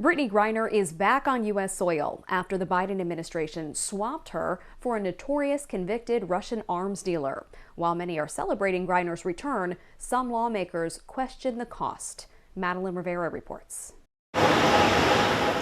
Brittney Griner is back on U.S. soil after the Biden administration swapped her for a notorious convicted Russian arms dealer. While many are celebrating Griner's return, some lawmakers question the cost. Madeline Rivera reports.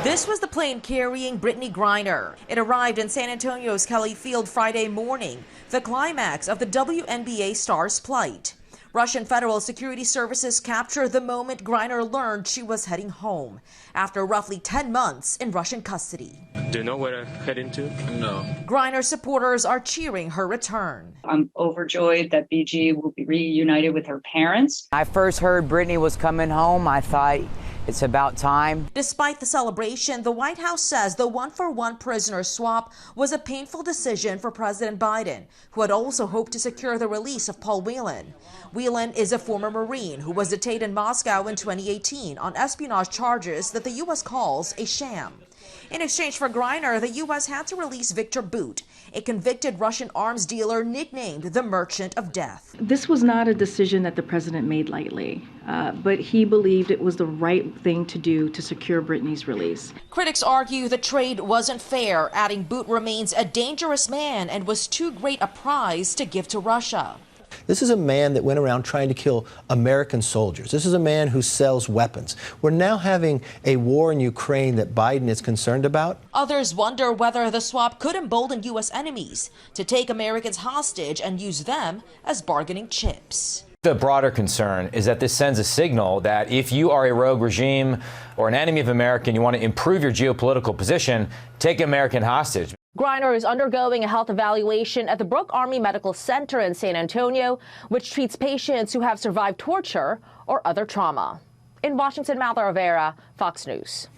This was the plane carrying Brittney Griner. It arrived in San Antonio's Kelly Field Friday morning, the climax of the WNBA star's plight. Russian Federal Security Services captured the moment Griner learned she was heading home after roughly 10 months in Russian custody. Do you know where I'm heading to? No. Griner supporters are cheering her return. I'm overjoyed that BG will be reunited with her parents. I first heard Brittney was coming home. I thought it's about time. Despite the celebration, the White House says the one-for-one prisoner swap was a painful decision for President Biden, who had also hoped to secure the release of Paul Whelan. Whelan is a former Marine who was detained in Moscow in 2018 on espionage charges that the U.S. calls a sham. In exchange for Griner, the U.S. had to release Victor Bout, a convicted Russian arms dealer nicknamed the Merchant of Death. This was not a decision that the president made lightly, but he believed it was the right thing to do to secure Brittney's release. Critics argue the trade wasn't fair, adding Bout remains a dangerous man and was too great a prize to give to Russia. This is a man that went around trying to kill American soldiers. This is a man who sells weapons. We're now having a war in Ukraine that Biden is concerned about. Others wonder whether the swap could embolden U.S. enemies to take Americans hostage and use them as bargaining chips. The broader concern is that this sends a signal that if you are a rogue regime or an enemy of America and you want to improve your geopolitical position, take American hostage. Griner is undergoing a health evaluation at the Brooke Army Medical Center in San Antonio, which treats patients who have survived torture or other trauma. In Washington, Madeline Rivera, Fox News.